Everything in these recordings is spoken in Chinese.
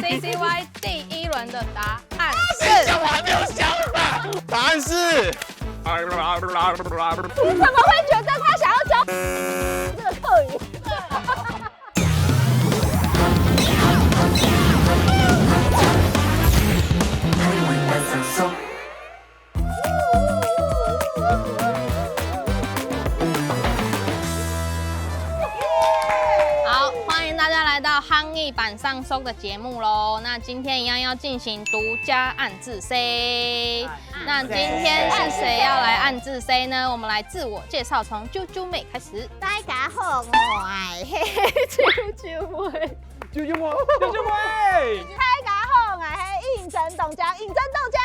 CCY 第一轮的答案是。我还没有想法，答案是。你怎么会觉得他想要教这个课语？好，欢迎大家来到夯艺版上搜的节目喽。那今天一样要进行独家暗自 C。那今天是谁要来暗自 C 呢？我们来自我介绍，从啾啾妹开始。大家好，我爱啾啾妹。啾啾妹，啾啾妹。大家好，我係應真豆漿，應真豆漿。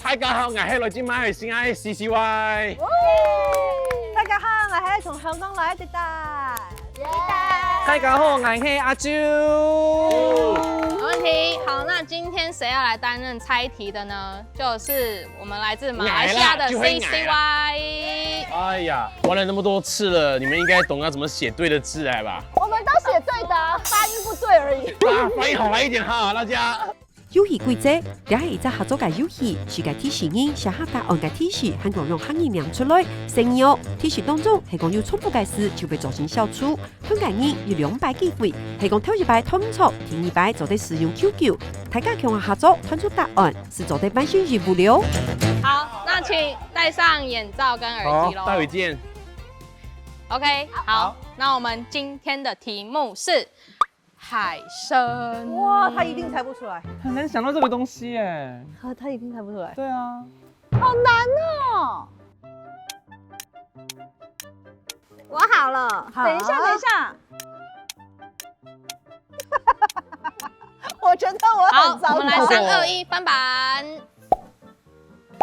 大家好，我係來自馬來西亞嘅 CCY。大家好，我係從香港來的達。大家好，我係阿啾。没问题。好，那今天谁要来担任猜题的呢？就是我们来自马来西亚的 CCY。哎呀，玩了那么多次了，你们应该懂要怎么写对的字来吧？我們都寫對的，發音不對而已。發音好來一點哈，大家。遊戲規則，這係一隻合作嘅遊戲，是個提示人寫下答案嘅提示，韓國用漢語念出來。成語提示當中係講要重複嘅事就被造成小錯。通解人有200機會，係講頭一擺討唔錯，第二擺就得使用 QQ。大家強化合作，團出答案是做得辦信息不留。好，那請戴上眼罩跟耳機嘍。戴耳機。OK， 好，那我們今天的題目是海參。哇，他一定猜不出來，很難想到這個東西耶。他一定猜不出來。對啊。好難哦！我好了，等一下，等一下。我覺得我好，很糟糕。我們來3、2、1翻版。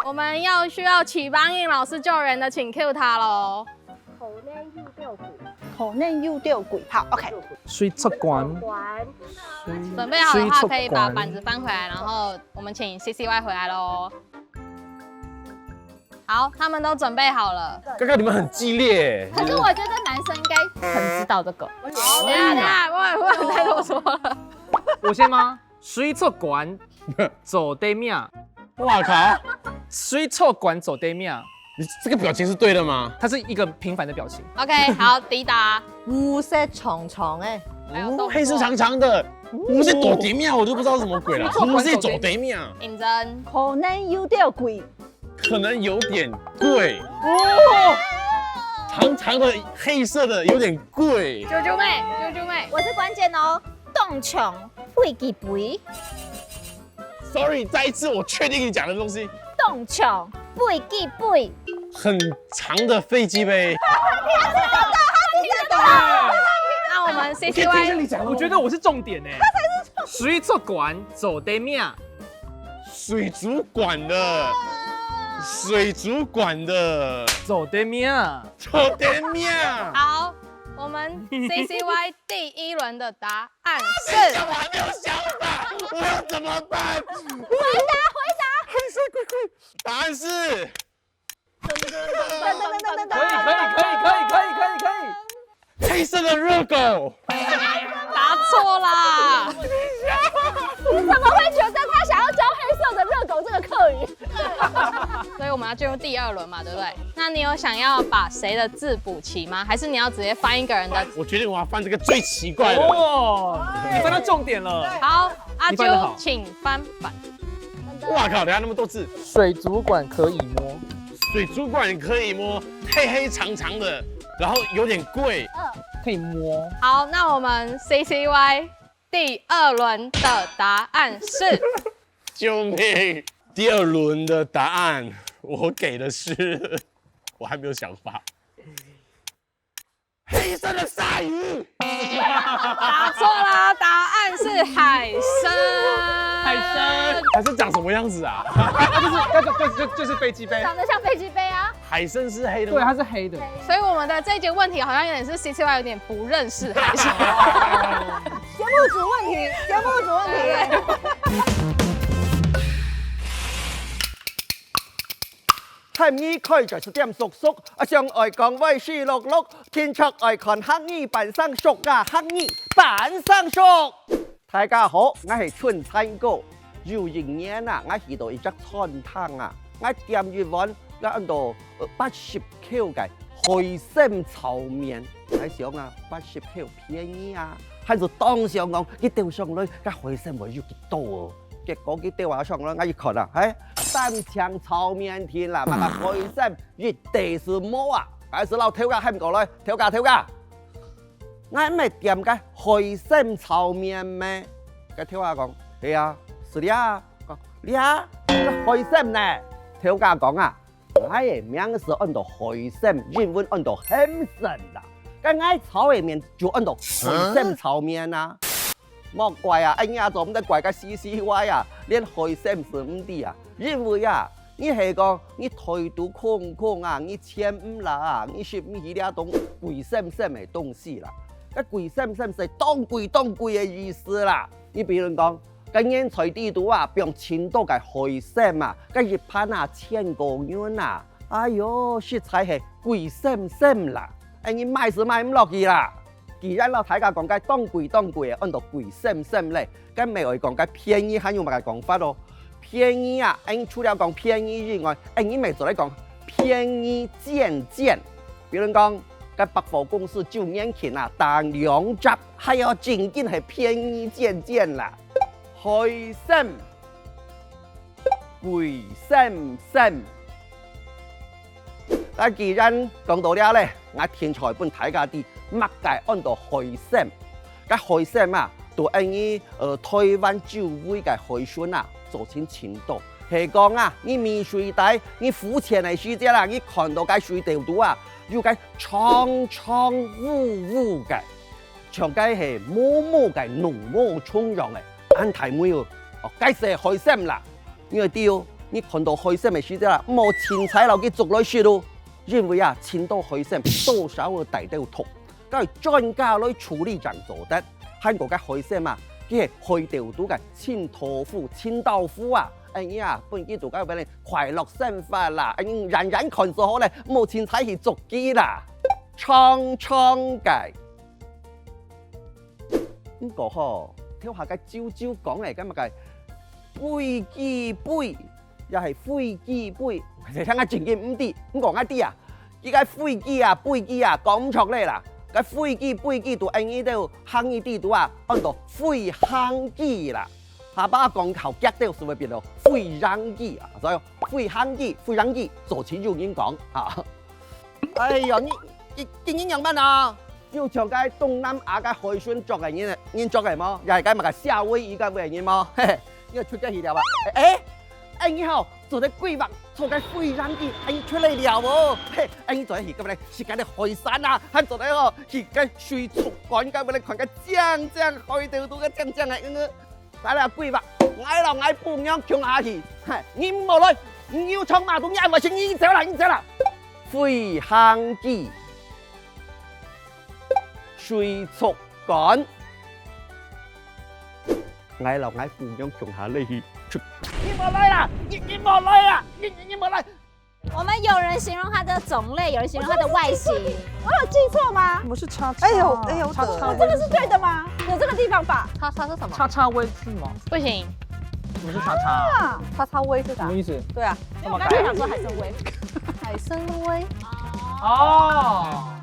我們需要啟邦印老師救人的，請 Q 他嘍。口內 U6鬼，好 ，OK。水族館。準備好的話，可以把板子翻回來，然後我們請 CCY 回來嘍。好，他們都準備好了。剛剛你們很激烈。可是我覺得男生應該很知道這個。等一下，不能再多說了。我先嗎？水族館走對面。哇靠！水族館走對面。你這個表情是對的嗎？它是一個平凡的表情。OK， 好，抵答。烏色長長哎，黑色長長的，不是走對面，我就不知道是什麼鬼了。不是走對面，認真。口內 U6鬼，可能有點貴。哦，長長的黑色的有點貴。啾啾妹，啾啾妹，我是關鍵哦，動窮會幾倍？ Sorry， 再一次，我確定你講的東西。動窮會幾倍？很長的飛機杯。那我們 CCY， 我覺得我是重點哎。水族館走對面。水族館的，水族館的，走對面。走對面。好，我們 CCY 第一輪的答案是。我還沒有想法，我要怎麼辦？回答！黑色鬼鬼，答案是。可以。黑色的熱狗。答錯啦！你怎麼會覺得他想要教黑色的熱狗這個課語？所以我們要進入第二輪嘛，對不對？那你有想要把誰的字補齊嗎？還是你要直接翻一個人的？我決定我要翻這個最奇怪的。哦，你翻到重點了。好，阿啾，請翻版。哇靠！等下那麼多字。水族館可以摸。水族館可以摸，黑黑長長的，然後有點貴。可以摸。好，那我們 CCY 第二輪的答案是。救命！第二輪的答案我給的是，我還沒有想法。黑色的鯊魚。答錯啦，答案是海參。海參。海參長什麼樣子啊？就是飛機杯。長得像飛機杯啊。海參是黑的嗎？對，它是黑的。所以我們的這一節問題好像有點是 CCY 有點不認識海參。節目組問題，節目組問題。太咪開就出點熟熟，將愛講威斯碌碌，天出愛看黑衣扮生熟啊，黑衣扮生熟。大家好，我係春餐哥。有一年啊，我去到一隻餐廳啊，我點一碗我按到80口嘅海參炒麵。我想啊，80口便宜啊，還是當上講佢釣上來，個海參會有幾多哦？結果佢釣下上來，我一看啊，3槍炒麵店啦，嘛個海參一地是冇啊，嗰時老挑價喊過來，挑價。我唔係點嘅海參炒麵咩？個挑價講係啊，是的啊，講你啊，海參呢？挑價講啊，我嘅名是按照海參，英文按照 Hampson 啦。咁我炒嘅麵就按照海參炒麵啊。莫怪啊，哎呀，做唔得怪個 CCY 啊，連海參是唔啲啊，因為啊。你係講你台獨空啊，你簽唔啦啊，你食唔起呢種貴參嘅東西啦。個貴參係當貴嘅意思啦。你比如講，個人才地圖啊，用千多嘅海參啊，個一盤啊1000個元啊，哎喲，實在係貴參啦。哎，你買是買唔落去啦。既然老大家講嘅當貴嘅，按照貴參咧，咁咪會講嘅便宜，還有乜嘅講法咯？便宜啊！除了講便宜以外，你咪做嚟講便宜賤。比如講，個百貨公司9年前啊，打2折，還要真正係便宜賤啦。海參、貴參。但既然講到了咧，我天才本大家啲乜嘅按照海參，個海參啊，都台灣周圍嘅海鮮啊。做成程度係講啊，你面水底，你浮潛嘅時節啦，你看到個水調度啊，有個蒼烏嘅，長計係摸嘅濃霧沖洋嘅，眼睇妹哦，計係海參啦，因為屌，你看到海參嘅時節啦，冇前菜留佢捉來食咯，因為啊，前到海參多少會大到痛，咁係專家來處理就做得，韓國嘅海參啊。佢係海調度嘅清豆腐啊！哎呀，本期做緊俾你快樂生活啦！人人看就好咧，冇錢才去捉雞啦！蒼雞，咁個嗬，跳下嘅朝講嚟，今日嘅飛機杯，又係飛機杯，你睇下前件5啲，咁講一啲啊，依家飛機啊，杯機啊，講唔錯咧啦！個飛機都按呢度行呢啲度啊，按到飛行機啦，下巴講頭夾到是會變到飛行機啊，所以飛行機做錢要點講啊？哎呀，你經營乜啊？要長嘅東南亞嘅海鮮作嘅人作嘅麼？又係計埋個夏威夷嘅人麼？嘿嘿，呢個出咗去了吧？你好。做啲規劃，做緊飛行機，出嚟了喎！嘿，做啲而家咪設計啲海山啊，還做啲哦，而家水族館咁咪看個正海釣到個正嘅，睇下規劃，挨落挨半樣強下去，你冇來，你要衝馬桶一咪先，你走啦！飛行機，水族館，挨落挨半樣強下嚟。你莫來啦！你莫來啦！你莫來！我们有人形容它的种类，有人形容它的外形。我有记错吗？我们是叉叉。哎呦，叉叉，这个是对的吗？有这个地方吧？叉叉是什么？叉叉威是吗？不行，什么是叉叉？叉叉威是啥什么？意思？对啊，怎么我刚才想说海参威。海参威。哦。